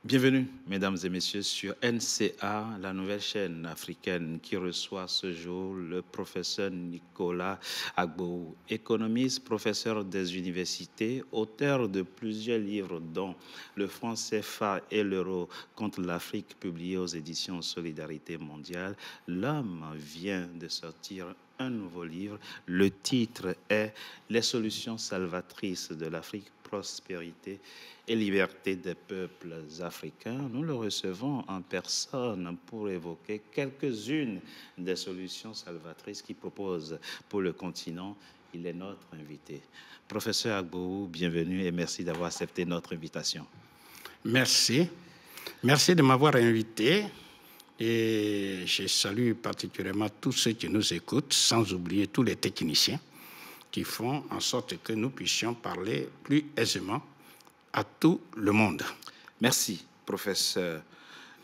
Bienvenue, mesdames et messieurs, sur NCA, la nouvelle chaîne africaine qui reçoit ce jour le professeur Nicolas Agbo, économiste, professeur des universités, auteur de plusieurs livres dont Le franc CFA et l'euro contre l'Afrique, publié aux éditions Solidarité mondiale. L'homme vient de sortir un nouveau livre. Le titre est Les solutions salvatrices de l'Afrique, prospérité et liberté des peuples africains. Nous le recevons en personne pour évoquer quelques-unes des solutions salvatrices qu'il propose pour le continent. Il est notre invité. Professeur Agbo, bienvenue et merci d'avoir accepté notre invitation. Merci. Merci de m'avoir invité. Et je salue particulièrement tous ceux qui nous écoutent, sans oublier tous les techniciens qui font en sorte que nous puissions parler plus aisément à tout le monde. Merci, professeur.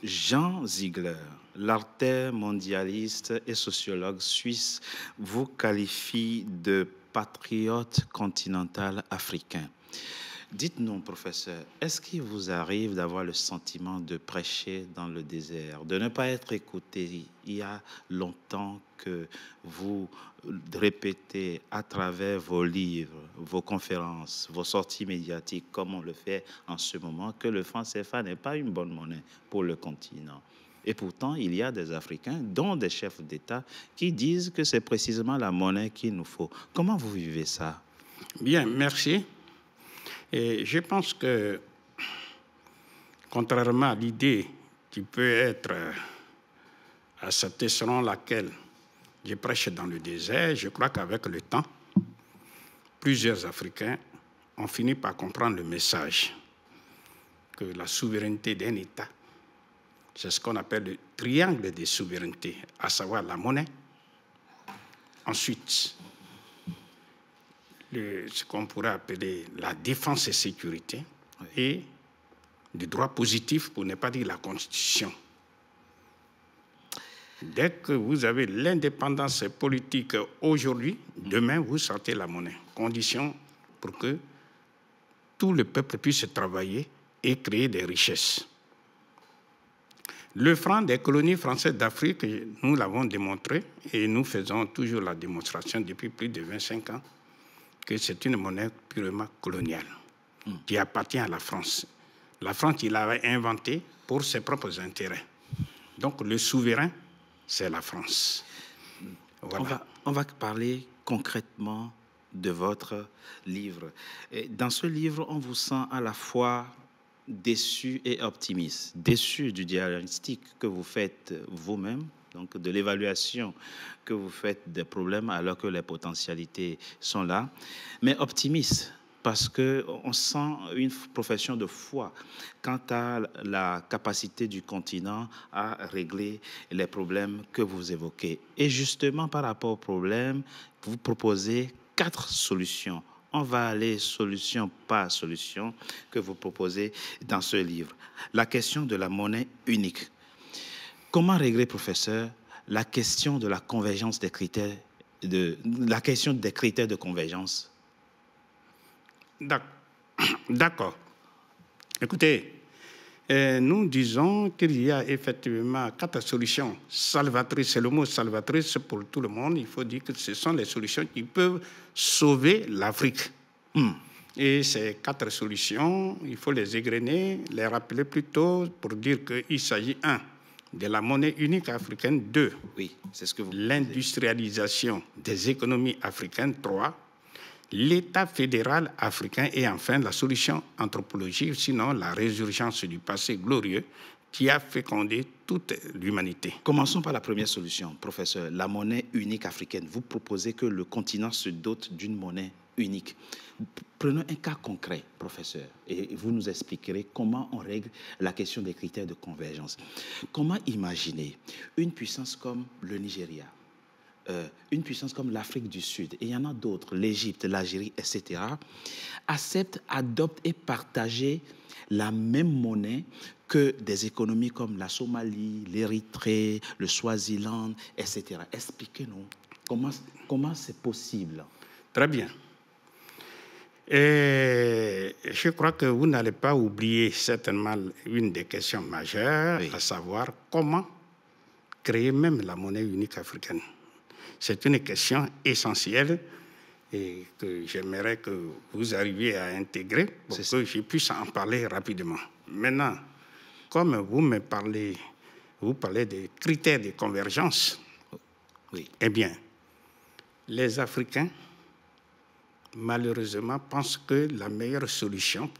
Jean Ziegler, l'artère mondialiste et sociologue suisse, vous qualifie de patriote continental africain. Dites-nous, professeur, est-ce qu'il vous arrive d'avoir le sentiment de prêcher dans le désert, de ne pas être écouté? Il y a longtemps que vous répétez à travers vos livres, vos conférences, vos sorties médiatiques, comme on le fait en ce moment, que le franc CFA n'est pas une bonne monnaie pour le continent. Et pourtant, il y a des Africains, dont des chefs d'État, qui disent que c'est précisément la monnaie qu'il nous faut. Comment vous vivez ça? Bien, merci. Et je pense que, contrairement à l'idée qui peut être acceptée selon laquelle je prêche dans le désert, je crois qu'avec le temps, plusieurs Africains ont fini par comprendre le message que la souveraineté d'un État, c'est ce qu'on appelle le triangle des souverainetés, à savoir la monnaie, ensuite ce qu'on pourrait appeler la défense et sécurité, et le droit positif, pour ne pas dire la Constitution. Dès que vous avez l'indépendance politique aujourd'hui, demain, vous sortez la monnaie. Condition pour que tout le peuple puisse travailler et créer des richesses. Le franc des colonies françaises d'Afrique, nous l'avons démontré, et nous faisons toujours la démonstration depuis plus de 25 ans, que c'est une monnaie purement coloniale qui appartient à la France. La France, il l'avait inventée pour ses propres intérêts. Donc, le souverain, c'est la France. Voilà. On va parler concrètement de votre livre. Et dans ce livre, on vous sent à la fois déçu et optimiste. Déçu du diagnostic que vous faites vous-même, donc de l'évaluation que vous faites des problèmes alors que les potentialités sont là, mais optimiste parce qu'on sent une profession de foi quant à la capacité du continent à régler les problèmes que vous évoquez. Et justement, par rapport aux problèmes, vous proposez 4 solutions. On va aller solution par solution que vous proposez dans ce livre. La question de la monnaie unique. Comment régler, professeur, la question de la convergence des critères, la question des critères de convergence? D'accord. Écoutez, nous disons qu'il y a effectivement 4 solutions salvatrices. C'est le mot salvatrice pour tout le monde. Il faut dire que ce sont les solutions qui peuvent sauver l'Afrique. Et ces 4 solutions, il faut les égrener, les rappeler plutôt pour dire qu'il s'agit, 1, de la monnaie unique africaine, 2, oui, c'est ce que vous l'industrialisation des économies africaines, 3, l'État fédéral africain et enfin la solution anthropologique, sinon la résurgence du passé glorieux qui a fécondé toute l'humanité. Commençons par la première solution, professeur, la monnaie unique africaine. Vous proposez que le continent se dote d'une monnaie unique. Prenons un cas concret, professeur, et vous nous expliquerez comment on règle la question des critères de convergence. Comment imaginer une puissance comme le Nigeria, une puissance comme l'Afrique du Sud, et il y en a d'autres, l'Égypte, l'Algérie, etc., acceptent, adoptent et partagent la même monnaie que des économies comme la Somalie, l'Érythrée, le Swaziland, etc. Expliquez-nous comment c'est possible. Très bien. Et je crois que vous n'allez pas oublier certainement une des questions majeures, à savoir comment créer même la monnaie unique africaine. C'est une question essentielle et que j'aimerais que vous arriviez à intégrer pour que je puisse en parler rapidement. Maintenant, comme vous parlez des critères de convergence, eh bien, les Africains, malheureusement, pensent que la meilleure solution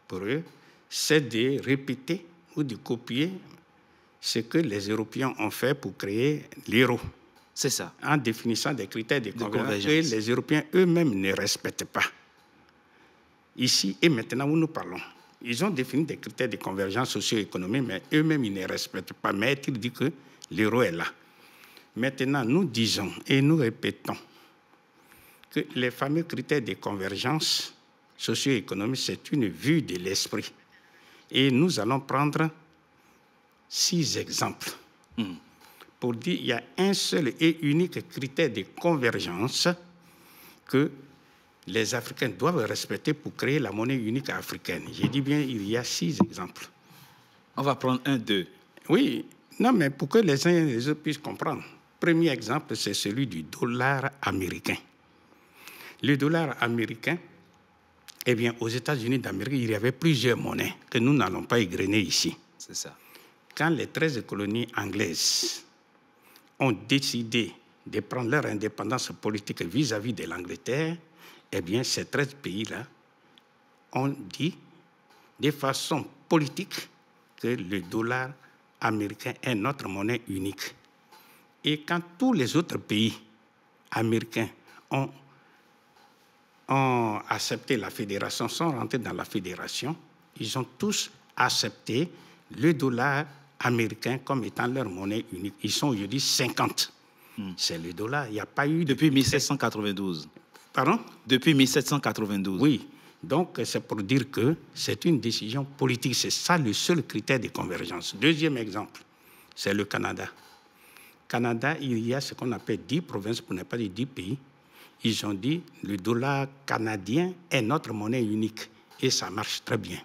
pour eux, c'est de répéter ou de copier ce que les Européens ont fait pour créer l'euro. C'est ça. En définissant des critères de convergence que les Européens eux-mêmes ne respectent pas. Ici et maintenant où nous parlons, ils ont défini des critères de convergence socio-économique, mais eux-mêmes, ils ne respectent pas. Mais ils disent que l'euro est là. Maintenant, nous disons et nous répétons que les fameux critères de convergence socio-économique, c'est une vue de l'esprit. Et nous allons prendre 6 exemples. Pour dire qu'il y a un seul et unique critère de convergence que les Africains doivent respecter pour créer la monnaie unique africaine. J'ai dit bien, il y a 6 exemples. On va prendre 1, 2. Oui, non, mais pour que les uns et les autres puissent comprendre. Premier exemple, c'est celui du dollar américain. Le dollar américain, eh bien, aux États-Unis d'Amérique, il y avait plusieurs monnaies que nous n'allons pas égrener ici. C'est ça. Quand les 13 colonies anglaises ont décidé de prendre leur indépendance politique vis-à-vis de l'Angleterre, eh bien, ces 13 pays-là ont dit de façon politique que le dollar américain est notre monnaie unique. Et quand tous les autres pays américains ont accepté la fédération, sont rentrés dans la fédération, ils ont tous accepté le dollar américain comme étant leur monnaie unique. Ils sont aujourd'hui 50. C'est le dollar. Il n'y a pas eu... Depuis 1792. Pardon? Depuis 1792. Oui. Donc, c'est pour dire que c'est une décision politique. C'est ça le seul critère de convergence. Deuxième exemple, c'est le Canada. Canada, il y a ce qu'on appelle 10 provinces, pour ne pas dire 10 pays. Ils ont dit le dollar canadien est notre monnaie unique. Et ça marche très bien.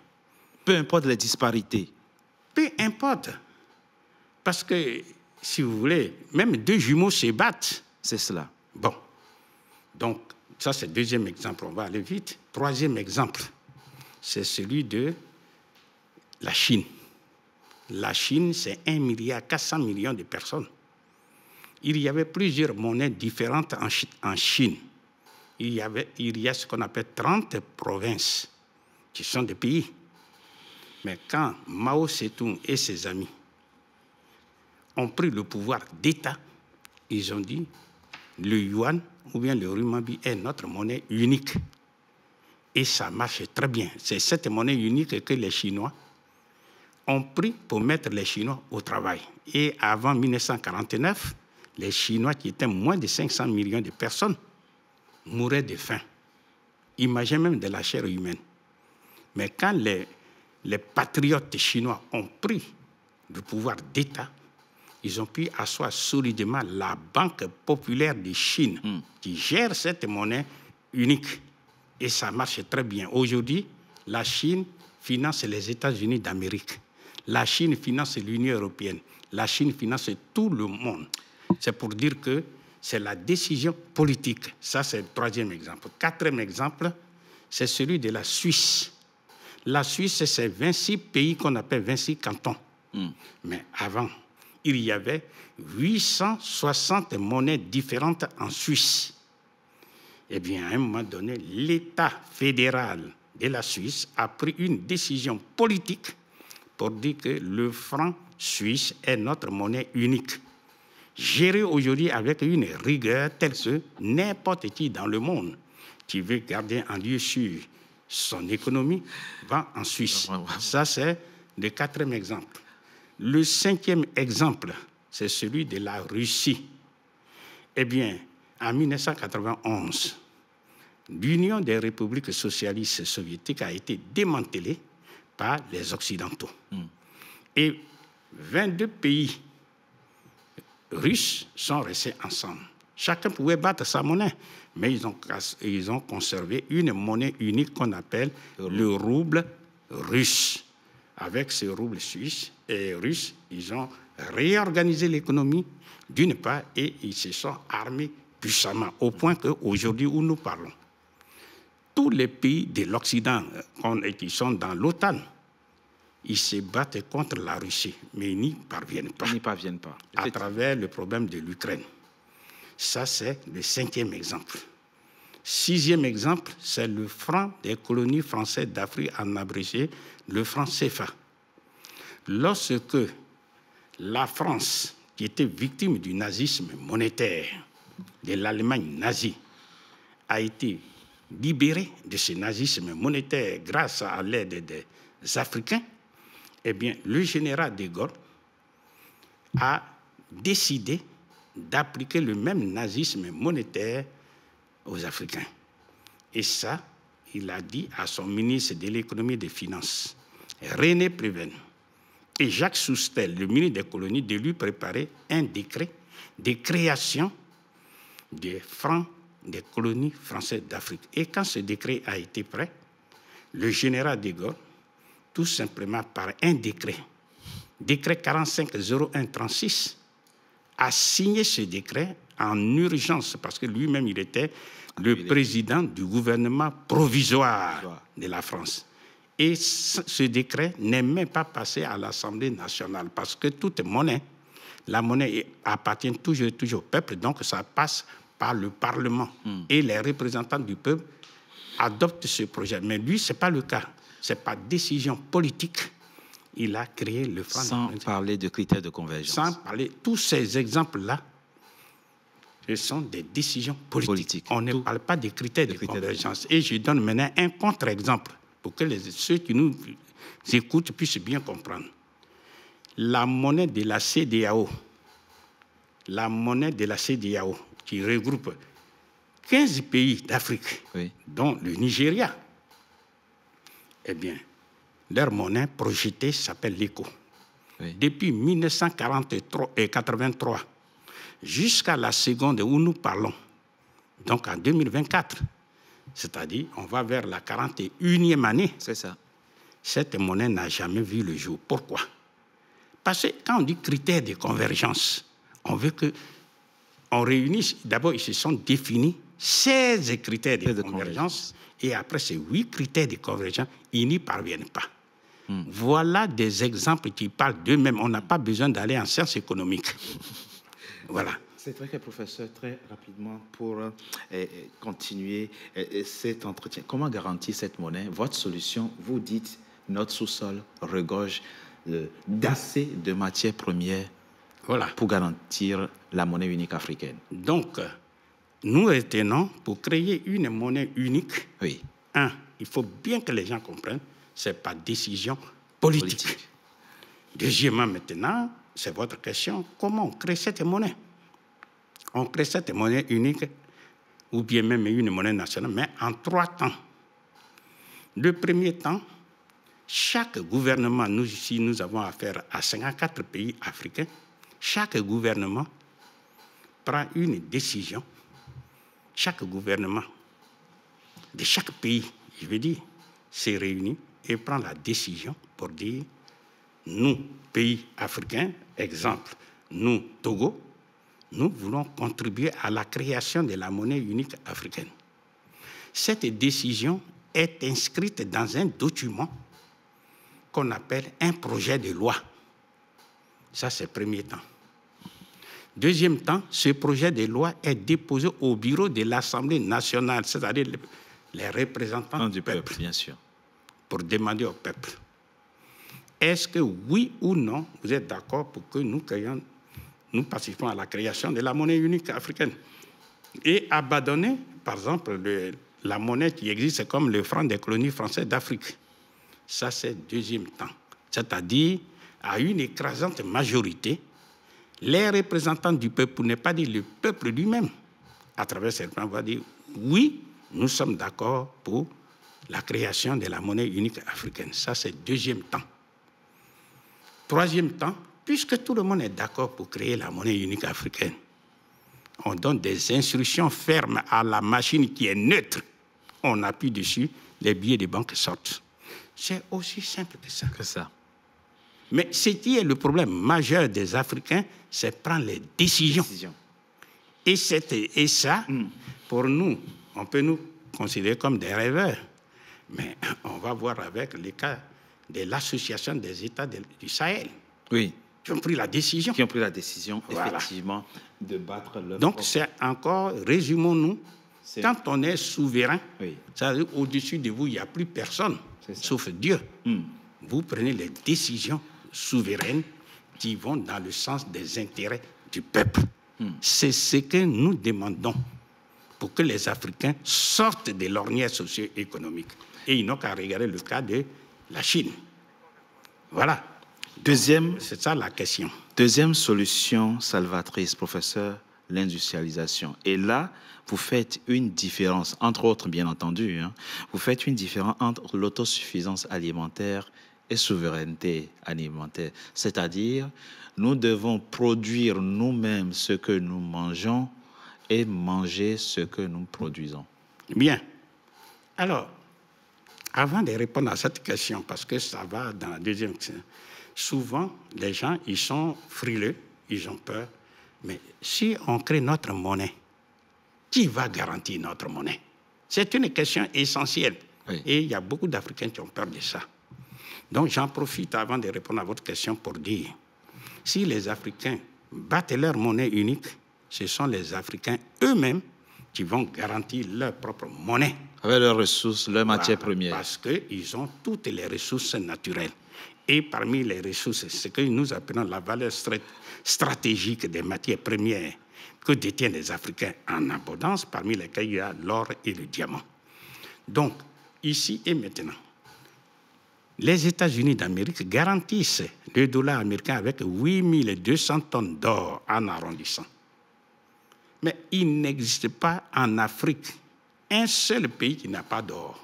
Peu importe les disparités. Peu importe. Parce que, si vous voulez, même 2 jumeaux se battent. C'est cela. Bon. Donc, ça, c'est le deuxième exemple. On va aller vite. Troisième exemple, c'est celui de la Chine. La Chine, c'est 1,4 milliard de personnes. Il y avait plusieurs monnaies différentes en Chine. Il y a ce qu'on appelle 30 provinces, qui sont des pays. Mais quand Mao Tse-tung et ses amis ont pris le pouvoir d'État, ils ont dit le yuan ou bien le renminbi est notre monnaie unique. Et ça marche très bien. C'est cette monnaie unique que les Chinois ont pris pour mettre les Chinois au travail. Et avant 1949, les Chinois, qui étaient moins de 500 millions de personnes, mouraient de faim. Imaginez même de la chair humaine. Mais quand les patriotes chinois ont pris le pouvoir d'État, ils ont pu asseoir solidement la Banque populaire de Chine qui gère cette monnaie unique. Et ça marche très bien. Aujourd'hui, la Chine finance les États-Unis d'Amérique. La Chine finance l'Union européenne. La Chine finance tout le monde. C'est pour dire que c'est la décision politique. Ça, c'est le troisième exemple. Quatrième exemple, c'est celui de la Suisse. La Suisse, c'est 26 pays qu'on appelle 26 cantons. Mais avant, il y avait 860 monnaies différentes en Suisse. Eh bien, à un moment donné, l'État fédéral de la Suisse a pris une décision politique pour dire que le franc suisse est notre monnaie unique. Gérée aujourd'hui avec une rigueur telle que n'importe qui dans le monde qui veut garder un lieu sur son économie va en Suisse. Ça, c'est le quatrième exemple. Le cinquième exemple, c'est celui de la Russie. Eh bien, en 1991, l'Union des républiques socialistes soviétiques a été démantelée par les Occidentaux. Et 22 pays russes sont restés ensemble. Chacun pouvait battre sa monnaie. Mais ils ont conservé une monnaie unique qu'on appelle le rouble russe. Avec ce rouble suisse et russe, ils ont réorganisé l'économie d'une part et ils se sont armés puissamment au point qu'aujourd'hui où nous parlons, tous les pays de l'Occident qui sont dans l'OTAN, ils se battent contre la Russie, mais ils n'y parviennent pas. Ils n'y parviennent pas. À travers le problème de l'Ukraine. Ça, c'est le 5e exemple. 6e exemple, c'est le franc des colonies françaises d'Afrique en abrégé, le franc CFA. Lorsque la France, qui était victime du nazisme monétaire, de l'Allemagne nazie, a été libérée de ce nazisme monétaire grâce à l'aide des Africains, eh bien, le général de Gaulle a décidé d'appliquer le même nazisme monétaire aux Africains. Et ça, il a dit à son ministre de l'économie et des finances, René Préven, et Jacques Soustel, le ministre des colonies, de lui préparer un décret de création des francs des colonies françaises d'Afrique. Et quand ce décret a été prêt, le général de Gaulle, tout simplement par un décret 45-01-36, a signé ce décret en urgence, parce que lui-même, il était le président du gouvernement provisoire de la France. Et ce décret n'est même pas passé à l'Assemblée nationale, parce que toute monnaie, la monnaie appartient toujours au peuple, donc ça passe par le Parlement. Et les représentants du peuple adoptent ce projet. Mais lui, ce n'est pas le cas. C'est par décision politique. Il a créé le franc. Sans parler de critères de convergence. Sans parler, tous ces exemples-là, ce sont des décisions politiques. On ne parle pas des critères de convergence. Et je donne maintenant un contre-exemple pour que ceux qui nous écoutent puissent bien comprendre. La monnaie de la CEDEAO, qui regroupe 15 pays d'Afrique, dont le Nigeria, eh bien, leur monnaie projetée s'appelle l'ECO. Depuis 1983 jusqu'à la seconde où nous parlons, donc en 2024, c'est-à-dire on va vers la 41e année, c'est ça. Cette monnaie n'a jamais vu le jour. Pourquoi? Parce que quand on dit critères de convergence, on veut qu'on réunisse, d'abord ils se sont définis 16 critères de convergence, et après ces 8 critères de convergence, ils n'y parviennent pas. Voilà des exemples qui parlent d'eux-mêmes. On n'a pas besoin d'aller en sciences économiques. Voilà. C'est vrai que, professeur, très rapidement, pour continuer cet entretien, comment garantir cette monnaie? Votre solution, vous dites, notre sous-sol regorge d'assez de matières premières pour garantir la monnaie unique africaine. Donc, nous retenons, pour créer une monnaie unique, il faut bien que les gens comprennent, c'est par décision politique. Deuxièmement, maintenant, c'est votre question, comment on crée cette monnaie? On crée cette monnaie unique, ou bien même une monnaie nationale, mais en 3 temps. Le premier temps, chaque gouvernement, nous ici, nous avons affaire à 54 pays africains, chaque gouvernement prend une décision, chaque gouvernement de chaque pays, je veux dire, s'est réuni et prend la décision pour dire, nous, pays africains, exemple, nous, Togo, nous voulons contribuer à la création de la monnaie unique africaine. Cette décision est inscrite dans un document qu'on appelle un projet de loi. Ça, c'est le premier temps. Deuxième temps, ce projet de loi est déposé au bureau de l'Assemblée nationale, c'est-à-dire les représentants du peuple, bien sûr, pour demander au peuple, est-ce que oui ou non, vous êtes d'accord pour que nous participons à la création de la monnaie unique africaine et abandonner, par exemple, la monnaie qui existe comme le franc des colonies françaises d'Afrique. Ça, c'est le deuxième temps. C'est-à-dire, à une écrasante majorité, les représentants du peuple, pour ne pas dire le peuple lui-même, à travers ces plans, va dire oui, nous sommes d'accord pour la création de la monnaie unique africaine. Ça, c'est le deuxième temps. Troisième temps, puisque tout le monde est d'accord pour créer la monnaie unique africaine, on donne des instructions fermes à la machine qui est neutre. On appuie dessus, les billets de banque sortent. C'est aussi simple que ça. Mais ce qui est le problème majeur des Africains, c'est prendre les décisions. Et ça, pour nous, on peut nous considérer comme des rêveurs. Mais on va voir avec les cas de l'Association des États du Sahel. Oui. Qui ont pris la décision. Qui ont pris la décision, effectivement, de battre leur... Donc, c'est encore, résumons-nous, quand on est souverain, ça veut dire au-dessus de vous, il n'y a plus personne, sauf Dieu. Vous prenez les décisions souveraines qui vont dans le sens des intérêts du peuple. C'est ce que nous demandons pour que les Africains sortent de l'ornière socio-économique. Et ils n'ont qu'à regarder le cas de la Chine. Voilà. C'est ça la question. Deuxième solution salvatrice, professeur, l'industrialisation. Et là, vous faites une différence, entre autres, bien entendu, vous faites une différence entre l'autosuffisance alimentaire et souveraineté alimentaire. C'est-à-dire, nous devons produire nous-mêmes ce que nous mangeons et manger ce que nous produisons. Bien. Alors, avant de répondre à cette question, parce que ça va dans la deuxième question, souvent, les gens, ils sont frileux, ils ont peur. Mais si on crée notre monnaie, qui va garantir notre monnaie? C'est une question essentielle. Et il y a beaucoup d'Africains qui ont peur de ça. Donc, j'en profite avant de répondre à votre question pour dire, si les Africains battent leur monnaie unique, ce sont les Africains eux-mêmes qui vont garantir leur propre monnaie. Avec leurs ressources, leurs matières premières. Parce qu'ils ont toutes les ressources naturelles. Et parmi les ressources, ce que nous appelons la valeur stratégique des matières premières que détiennent les Africains en abondance, parmi lesquelles il y a l'or et le diamant. Donc, ici et maintenant, les États-Unis d'Amérique garantissent le dollar américain avec 8200 tonnes d'or en arrondissant. Mais il n'existe pas en Afrique un seul pays qui n'a pas d'or,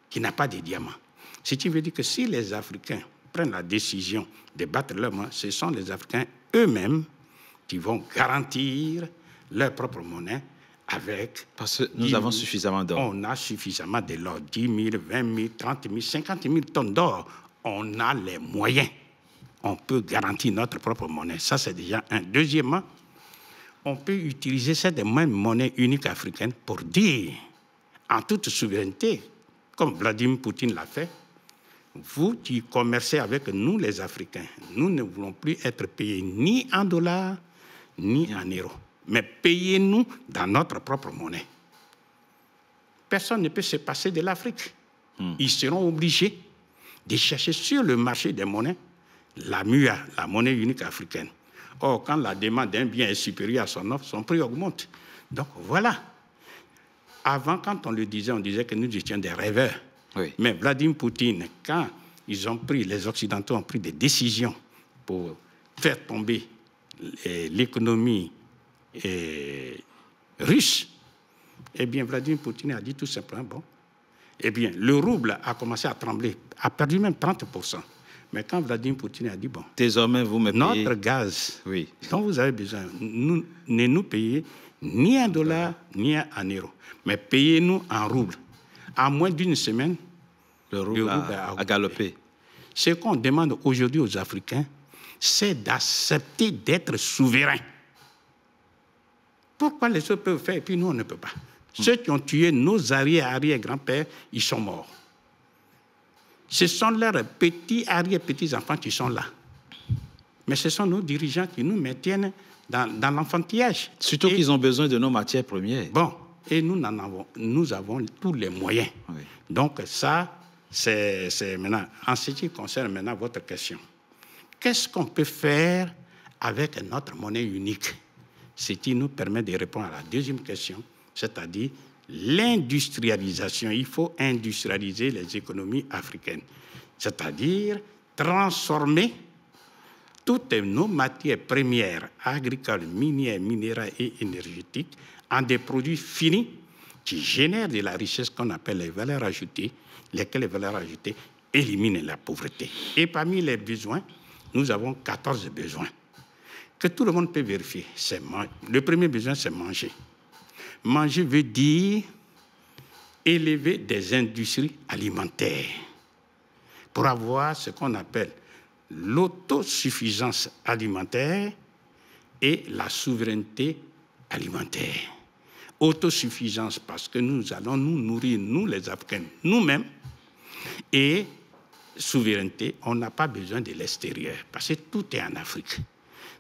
qui n'a pas de diamants. Ce qui veut dire que si les Africains prennent la décision de battre leur main, ce sont les Africains eux-mêmes qui vont garantir leur propre monnaie avec... Parce que nous avons suffisamment d'or. On a suffisamment de l'or, 10 000, 20 000, 30 000, 50 000 tonnes d'or. On a les moyens. On peut garantir notre propre monnaie. Ça, c'est déjà un. Deuxièmement, on peut utiliser cette même monnaie unique africaine pour dire, en toute souveraineté, comme Vladimir Poutine l'a fait, vous qui commercez avec nous, les Africains, nous ne voulons plus être payés ni en dollars, ni en euros, mais payez-nous dans notre propre monnaie. Personne ne peut se passer de l'Afrique. Ils seront obligés de chercher sur le marché des monnaies la MUA, la monnaie unique africaine. Or, quand la demande d'un bien est supérieure à son offre, son prix augmente. Donc, voilà. Avant, quand on le disait, on disait que nous étions des rêveurs. Oui. Mais Vladimir Poutine, quand les Occidentaux ont pris des décisions pour faire tomber l'économie russe, eh bien, Vladimir Poutine a dit tout simplement, bon, eh bien, le rouble a commencé à trembler, a perdu même 30%. Mais quand Vladimir Poutine a dit, bon, désormais, vous me payez... Notre gaz dont vous avez besoin, ne nous payez ni en dollars, ni en euros, mais payez-nous en roubles. En moins d'une semaine, le rouble a galopé. Ce qu'on demande aujourd'hui aux Africains, c'est d'accepter d'être souverains. Pourquoi les autres peuvent faire et puis nous, on ne peut pas? Ceux qui ont tué nos arrière-grands-pères, ils sont morts. Ce sont leurs petits arrière-petits-enfants qui sont là. Mais ce sont nos dirigeants qui nous maintiennent dans l'enfantillage. Surtout qu'ils ont besoin de nos matières premières. Bon, et nous avons tous les moyens. Oui. Donc ça, c'est maintenant, en ce qui concerne maintenant votre question. Qu'est-ce qu'on peut faire avec notre monnaie unique? Ce qui nous permet de répondre à la deuxième question, c'est-à-dire l'industrialisation. Il faut industrialiser les économies africaines, c'est-à-dire transformer toutes nos matières premières, agricoles, minières, minérales et énergétiques, en des produits finis qui génèrent de la richesse qu'on appelle les valeurs ajoutées, lesquelles les valeurs ajoutées éliminent la pauvreté. Et parmi les besoins, nous avons 14 besoins. que tout le monde peut vérifier. Le premier besoin, c'est manger. Manger veut dire élever des industries alimentaires pour avoir ce qu'on appelle l'autosuffisance alimentaire et la souveraineté alimentaire. Autosuffisance parce que nous allons nous nourrir, nous les Africains, nous-mêmes, et souveraineté, on n'a pas besoin de l'extérieur parce que tout est en Afrique.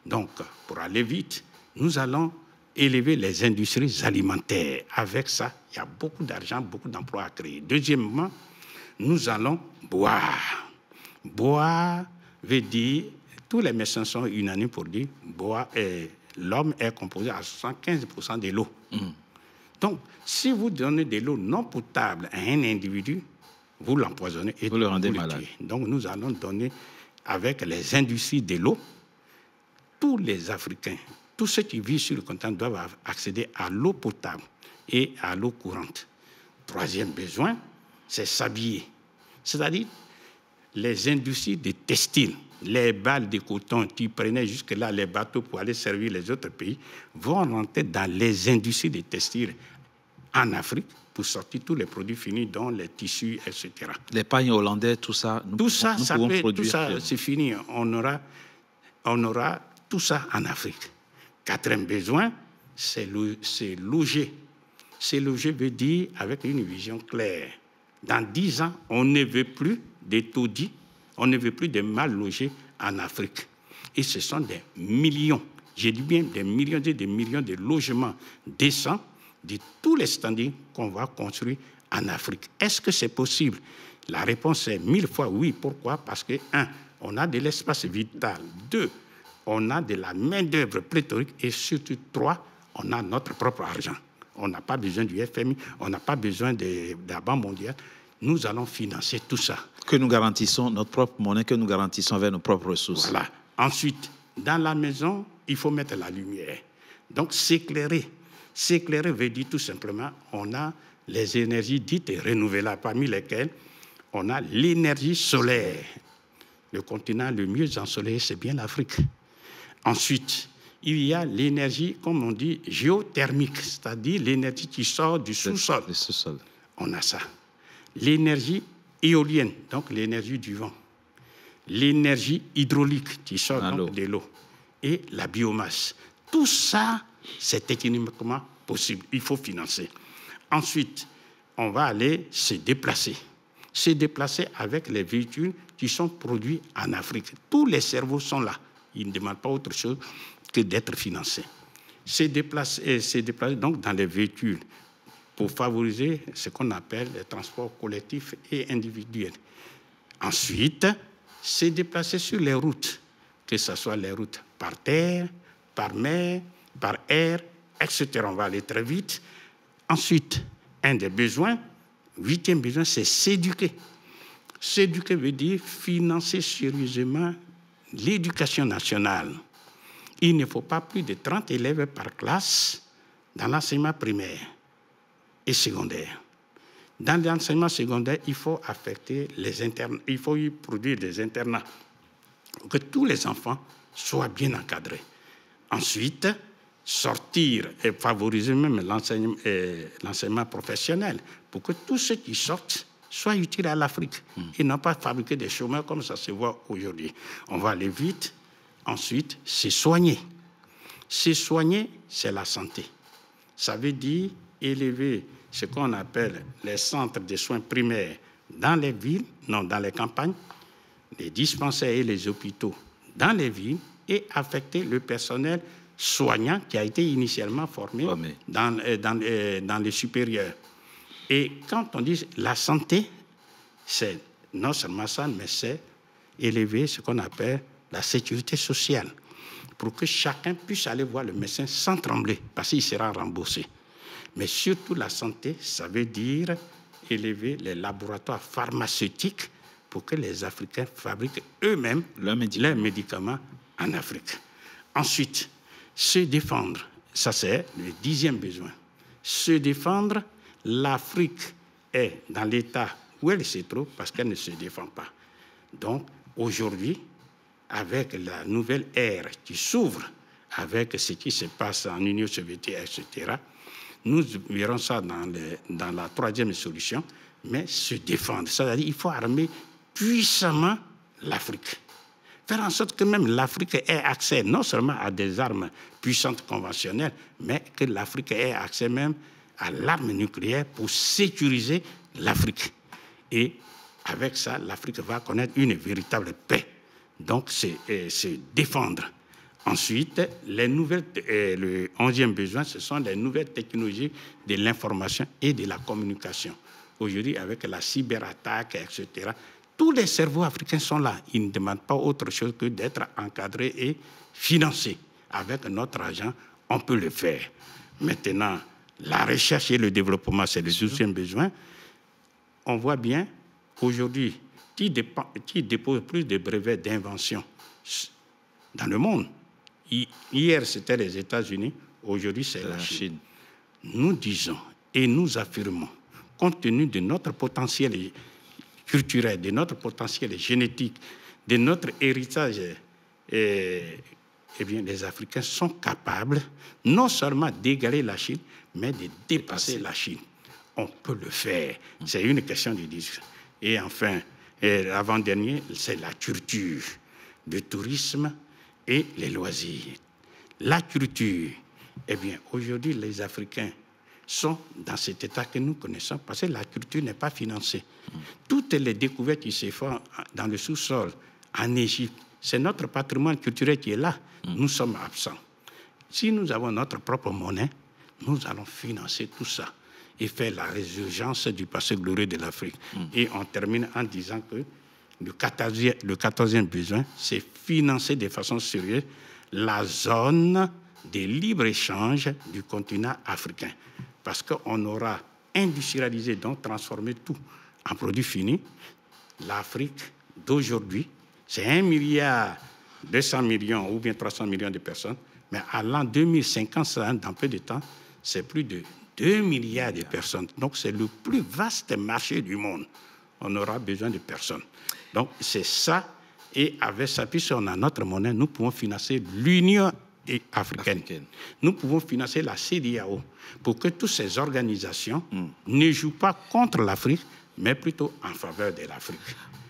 Donc, pour aller vite, nous allons élever les industries alimentaires. Avec ça, il y a beaucoup d'argent, beaucoup d'emplois à créer. Deuxièmement, nous allons boire. Boire veut dire, tous les médecins sont unanimes pour dire, boire, l'homme est composé à 75% de l'eau. Donc, si vous donnez de l'eau non potable à un individu, vous l'empoisonnez et vous le rendez malade. Donc, nous allons donner, avec les industries de l'eau, tous les Africains, tous ceux qui vivent sur le continent doivent accéder à l'eau potable et à l'eau courante. Troisième besoin, c'est s'habiller. C'est-à-dire les industries de textile, les balles de coton qui prenaient jusque-là les bateaux pour aller servir les autres pays, vont rentrer dans les industries de textile en Afrique pour sortir tous les produits finis, dont les tissus, etc. Les pagnes hollandais, tout ça, tout ça, c'est fini. On aura tout ça en Afrique. Quatrième besoin, c'est loger. C'est loger veut dire avec une vision claire. Dans 10 ans, on ne veut plus des taudis, on ne veut plus de mal logés en Afrique. Et ce sont des millions, je dis bien des millions et des millions de logements décents de tous les standings qu'on va construire en Afrique. Est-ce que c'est possible? La réponse est 1000 fois oui. Pourquoi? Parce que, 1, on a de l'espace vital. 2, on a de la main-d'œuvre pléthorique. Et surtout, 3, on a notre propre argent. On n'a pas besoin du FMI, on n'a pas besoin de la Banque mondiale. Nous allons financer tout ça. Que nous garantissons notre propre monnaie, que nous garantissons avec nos propres ressources. Voilà. Ensuite, dans la maison, il faut mettre la lumière. Donc, s'éclairer. S'éclairer veut dire tout simplement, on a les énergies dites renouvelables, parmi lesquelles on a l'énergie solaire. Le continent le mieux ensoleillé, c'est bien l'Afrique. Ensuite, il y a l'énergie, comme on dit, géothermique, c'est-à-dire l'énergie qui sort du sous-sol. Le sous-sol. On a ça. L'énergie éolienne, donc l'énergie du vent. L'énergie hydraulique qui sort donc de l'eau. Et la biomasse. Tout ça, c'est économiquement possible. Il faut financer. Ensuite, on va aller se déplacer. Se déplacer avec les véhicules qui sont produits en Afrique. Tous les cerveaux sont là. Ils ne demandent pas autre chose que d'être financés. Se déplacer donc dans les véhicules pour favoriser ce qu'on appelle les transports collectifs et individuels. Ensuite, se déplacer sur les routes, que ce soit les routes par terre, par mer, par air, etc. On va aller très vite. Ensuite, un des besoins, 8e besoin, c'est s'éduquer. S'éduquer veut dire financer sérieusement l'éducation nationale. Il ne faut pas plus de 30 élèves par classe dans l'enseignement primaire et secondaire. Dans l'enseignement secondaire, il faut affecter les internats, il faut y produire des internats pour que tous les enfants soient bien encadrés. Ensuite, sortir et favoriser même l'enseignement professionnel pour que tous ceux qui sortent soient utiles à l'Afrique et non pas fabriquer des chômeurs comme ça se voit aujourd'hui. On va aller vite. Ensuite, se soigner. Se soigner, c'est la santé. Ça veut dire élever ce qu'on appelle les centres de soins primaires dans les villes, non, dans les campagnes, les dispensaires et les hôpitaux dans les villes et affecter le personnel soignant qui a été initialement formé dans les supérieurs. Et quand on dit la santé, c'est non seulement ça, mais c'est élever ce qu'on appelle la sécurité sociale pour que chacun puisse aller voir le médecin sans trembler parce qu'il sera remboursé. Mais surtout la santé, ça veut dire élever les laboratoires pharmaceutiques pour que les Africains fabriquent eux-mêmes leurs médicaments en Afrique. Ensuite, se défendre, ça c'est le 10e besoin. Se défendre, l'Afrique est dans l'état où elle se trouve parce qu'elle ne se défend pas. Donc, aujourd'hui, avec la nouvelle ère qui s'ouvre avec ce qui se passe en Union soviétique, etc., nous verrons ça dans la troisième solution, mais se défendre. C'est-à-dire qu'il faut armer puissamment l'Afrique. Faire en sorte que même l'Afrique ait accès non seulement à des armes puissantes conventionnelles, mais que l'Afrique ait accès même à l'arme nucléaire pour sécuriser l'Afrique. Et avec ça, l'Afrique va connaître une véritable paix. Donc, c'est se défendre. Ensuite, le 11e besoin, ce sont les nouvelles technologies de l'information et de la communication. Aujourd'hui, avec la cyberattaque, etc., tous les cerveaux africains sont là. Ils ne demandent pas autre chose que d'être encadrés et financés. Avec notre argent, on peut le faire. Maintenant, la recherche et le développement, c'est le 12e besoin. On voit bien qu'aujourd'hui, qui dépose plus de brevets d'invention dans le monde? Hier, c'était les États-Unis, aujourd'hui, c'est la Chine. Nous disons et nous affirmons, compte tenu de notre potentiel culturel, de notre potentiel génétique, de notre héritage, eh bien, les Africains sont capables non seulement d'égaler la Chine, mais de dépasser la Chine. On peut le faire. C'est une question de discussion. Et enfin, l'avant-dernier, c'est la culture, le tourisme et les loisirs. La culture, eh bien, aujourd'hui, les Africains sont dans cet état que nous connaissons parce que la culture n'est pas financée. Toutes les découvertes qui se font dans le sous-sol, en Égypte, c'est notre patrimoine culturel qui est là. Nous sommes absents. Si nous avons notre propre monnaie, nous allons financer tout ça et faire la résurgence du passé glorieux de l'Afrique. Et on termine en disant que le 14e besoin, c'est financer de façon sérieuse la zone de libre-échange du continent africain. Parce qu'on aura industrialisé, donc transformé tout en produits finis. L'Afrique d'aujourd'hui, c'est 1,2 milliard ou bien 300 millions de personnes. Mais à l'an 2050, dans peu de temps, c'est plus de 2 milliards de personnes. Donc, c'est le plus vaste marché du monde. On aura besoin de personnes. Donc, c'est ça. Et avec ça, puisqu'on a notre monnaie, nous pouvons financer l'Union africaine. Nous pouvons financer la CEDEAO pour que toutes ces organisations ne jouent pas contre l'Afrique, mais plutôt en faveur de l'Afrique.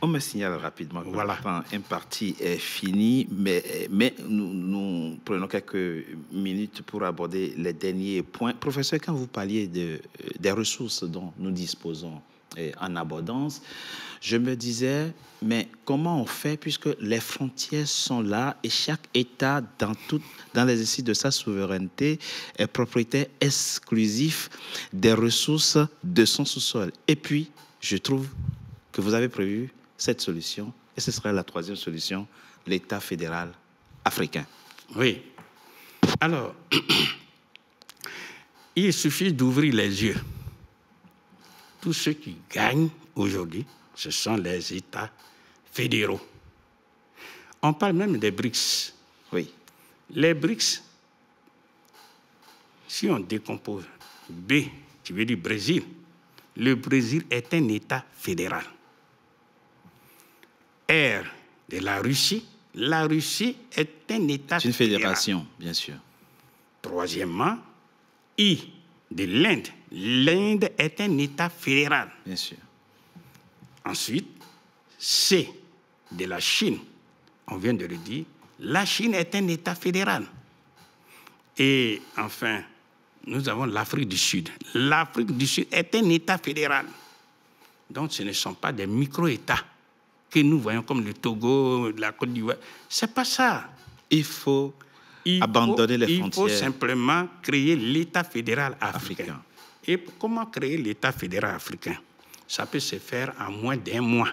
On me signale rapidement que voilà. un parti est fini, mais nous prenons quelques minutes pour aborder les derniers points. Professeur, quand vous parliez des ressources dont nous disposons en abondance, je me disais, mais comment on fait puisque les frontières sont là et chaque État, dans l'exercice de sa souveraineté, est propriétaire exclusif des ressources de son sous-sol. Et puis, je trouve que vous avez prévu cette solution, et ce serait la troisième solution, l'État fédéral africain. Oui. Alors, il suffit d'ouvrir les yeux. Tous ceux qui gagnent aujourd'hui, ce sont les États fédéraux. On parle même des BRICS. Oui. Les BRICS, si on décompose B, qui veut dire Brésil, le Brésil est un État fédéral. R, de la Russie est un État fédéral. C'est une fédération, bien sûr. Troisièmement, I, de l'Inde. L'Inde est un État fédéral. Bien sûr. Ensuite, C, de la Chine. On vient de le dire. La Chine est un État fédéral. Et enfin, nous avons l'Afrique du Sud. L'Afrique du Sud est un État fédéral. Donc, ce ne sont pas des micro-États que nous voyons comme le Togo, la Côte d'Ivoire. Ce n'est pas ça. Il faut abandonner les frontières. Il faut simplement créer l'État fédéral africain. Et comment créer l'État fédéral africain? Ça peut se faire en moins d'1 mois.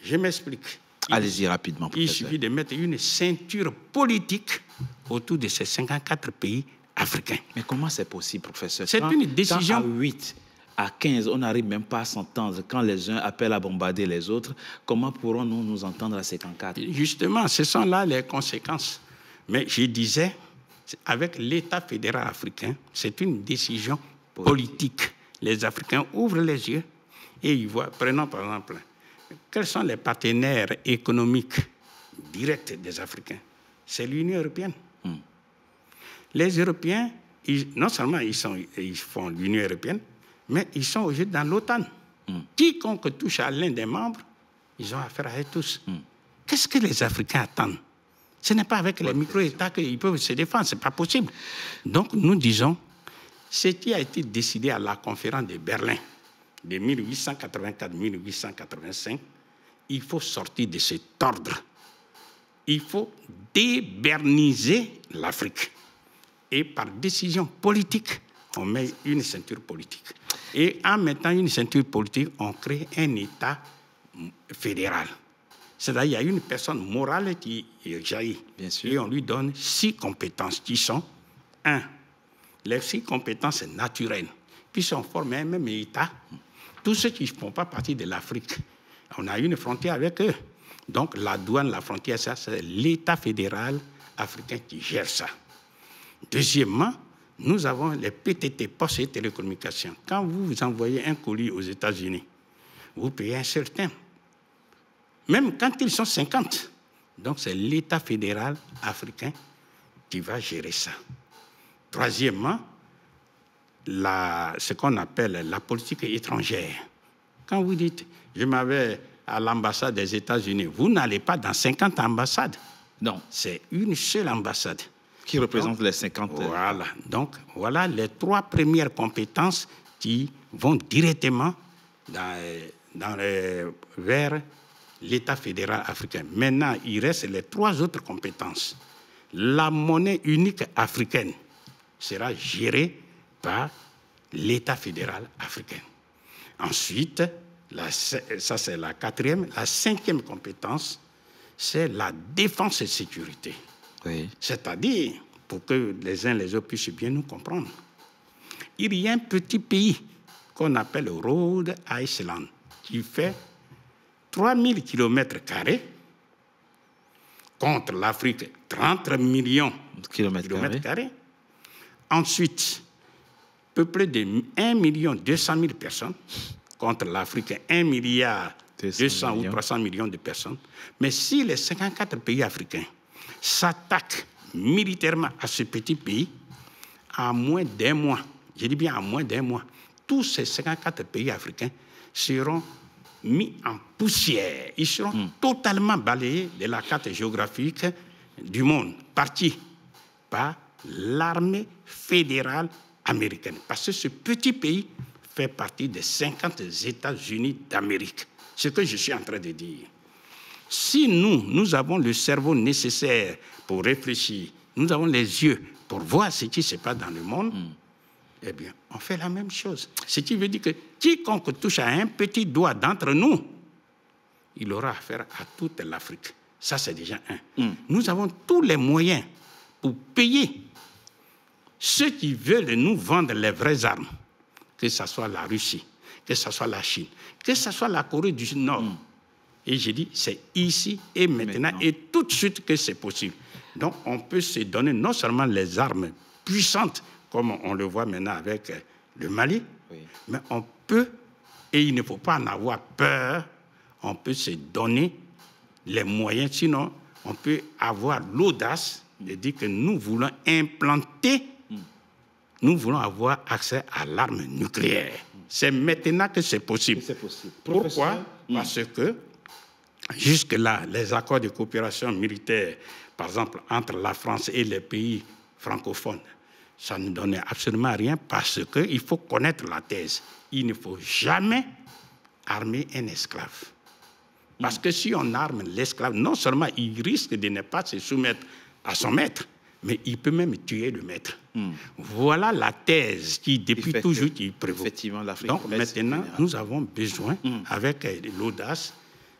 Je m'explique. Allez-y rapidement, professeur. Il suffit de mettre une ceinture politique autour de ces 54 pays africains. Mais comment c'est possible, professeur? C'est une décision... Quand à 8, à 15, on n'arrive même pas à s'entendre. Quand les uns appellent à bombarder les autres, comment pourrons-nous nous entendre à 54? Justement, ce sont là les conséquences. Mais je disais, avec l'État fédéral africain, c'est une décision politique. Les Africains ouvrent les yeux et ils voient, prenons par exemple, quels sont les partenaires économiques directs des Africains? C'est l'Union européenne. Les Européens, non seulement ils font l'Union européenne, mais ils sont aujourd'hui dans l'OTAN. Quiconque touche à l'un des membres, ils ont affaire à eux tous. Qu'est-ce que les Africains attendent? Ce n'est pas avec les micro-États qu'ils peuvent se défendre, ce n'est pas possible. Donc nous disons, ce qui a été décidé à la conférence de Berlin de 1884-1885, il faut sortir de cet ordre. Il faut déberniser l'Afrique. Et par décision politique, on met une ceinture politique. Et en mettant une ceinture politique, on crée un État fédéral. C'est-à-dire qu'il y a une personne morale qui jaillit. Bien sûr. Et on lui donne 6 compétences qui sont 1. Les 6 compétences naturelles. Puis si on forme un même État, tous ceux qui ne font pas partie de l'Afrique, on a une frontière avec eux. Donc la douane, la frontière, ça, c'est l'État fédéral africain qui gère ça. Deuxièmement, nous avons les PTT, postes et télécommunications. Quand vous envoyez un colis aux États-Unis, vous payez un certain. Même quand ils sont 50. Donc c'est l'État fédéral africain qui va gérer ça. Troisièmement, ce qu'on appelle la politique étrangère. Quand vous dites, je m'en vais à l'ambassade des États-Unis, vous n'allez pas dans 50 ambassades. Non. C'est une seule ambassade. Qui représente les 50. Voilà. Donc, voilà les 3 premières compétences qui vont directement vers l'État fédéral africain. Maintenant, il reste les 3 autres compétences. La monnaie unique africaine sera gérée par l'État fédéral africain. Ensuite, ça c'est la 4e. La 5e compétence, c'est la défense et sécurité. Oui. C'est-à-dire, pour que les uns les autres puissent bien nous comprendre, il y a un petit pays qu'on appelle Rhode Island, qui fait 3000 km² contre l'Afrique, 30 millions de km². Ensuite, peuplé de 1 200 000 personnes, contre l'Afrique, 1 200 ou 300 millions de personnes. Mais si les 54 pays africains s'attaquent militairement à ce petit pays, en moins d'1 mois, je dis bien en moins d'1 mois, tous ces 54 pays africains seront mis en poussière. Ils seront totalement balayés de la carte géographique du monde, partis par l'armée fédérale américaine. Parce que ce petit pays fait partie des 50 États-Unis d'Amérique. Ce que je suis en train de dire. Si nous avons le cerveau nécessaire pour réfléchir, nous avons les yeux pour voir ce qui se passe dans le monde, eh bien, on fait la même chose. Ce qui veut dire que quiconque touche à un petit doigt d'entre nous, il aura affaire à toute l'Afrique. Ça, c'est déjà un. Nous avons tous les moyens pour payer ceux qui veulent nous vendre les vraies armes, que ce soit la Russie, que ce soit la Chine, que ce soit la Corée du Nord. Et j'ai dit, c'est ici et maintenant et tout de suite que c'est possible. Donc, on peut se donner non seulement les armes puissantes, comme on le voit maintenant avec le Mali, mais on peut, et il ne faut pas en avoir peur, on peut se donner les moyens, sinon on peut avoir l'audace de dire que nous voulons implanter, nous voulons avoir accès à l'arme nucléaire. C'est maintenant que c'est possible. Pourquoi? Parce que jusque-là, les accords de coopération militaire, par exemple, entre la France et les pays francophones, ça ne donnait absolument rien parce qu'il faut connaître la thèse. Il ne faut jamais armer un esclave. Parce que si on arme l'esclave, non seulement il risque de ne pas se soumettre à son maître, mais il peut même tuer le maître. Voilà la thèse qui, depuis toujours, qui prévaut. Donc maintenant, nous avons besoin, avec l'audace,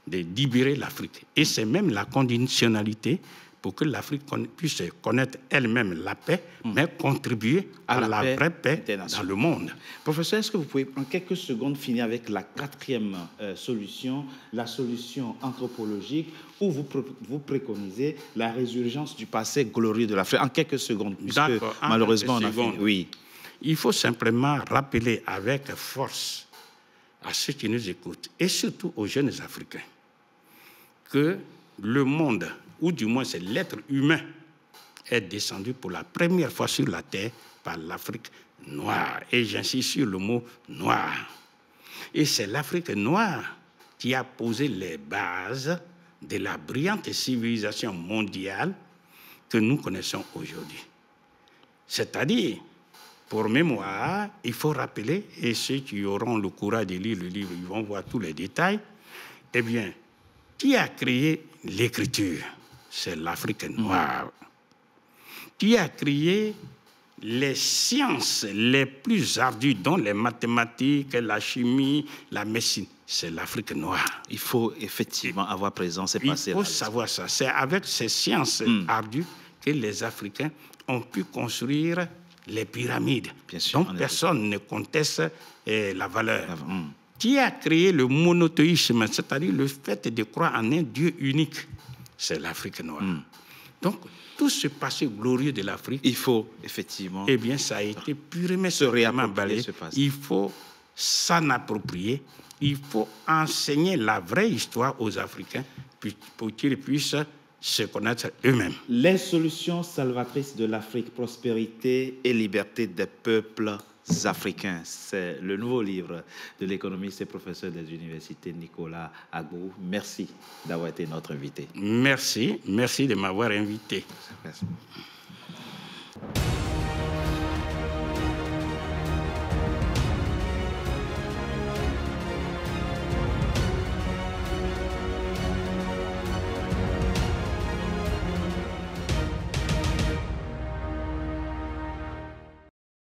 de libérer l'Afrique. Et c'est même la conditionnalité pour que l'Afrique puisse connaître elle-même la paix, mais contribuer à la vraie paix dans le monde. Professeur, est-ce que vous pouvez en quelques secondes finir avec la 4e solution, la solution anthropologique, où vous préconisez la résurgence du passé glorieux de l'Afrique? En quelques secondes, puisque malheureusement on a fini. Oui. Il faut simplement rappeler avec force à ceux qui nous écoutent, et surtout aux jeunes Africains, que le monde, ou du moins c'est l'être humain, est descendu pour la première fois sur la terre par l'Afrique noire. Et j'insiste sur le mot noir. Et c'est l'Afrique noire qui a posé les bases de la brillante civilisation mondiale que nous connaissons aujourd'hui. C'est-à-dire, pour mémoire, il faut rappeler, et ceux qui auront le courage de lire le livre, ils vont voir tous les détails, eh bien, qui a créé l'écriture? C'est l'Afrique noire. Qui a créé les sciences les plus ardues, dont les mathématiques, la chimie, la médecine? C'est l'Afrique noire. Il faut effectivement avoir présence et passer. Il faut savoir ça. C'est avec ces sciences ardues que les Africains ont pu construire les pyramides. Bien sûr, donc personne ne conteste la valeur. Qui a créé le monothéisme, c'est-à-dire le fait de croire en un Dieu unique? C'est l'Afrique noire. Donc, tout ce passé glorieux de l'Afrique, il faut effectivement... Eh bien, ça a été purement balayé. Il faut s'en approprier. Il faut enseigner la vraie histoire aux Africains pour qu'ils puissent se connaître eux-mêmes. Les solutions salvatrices de l'Afrique, prospérité et liberté des peuples africains. C'est le nouveau livre de l'économiste et professeur des universités Nicolas Agbou. Merci d'avoir été notre invité. Merci de m'avoir invité. Merci.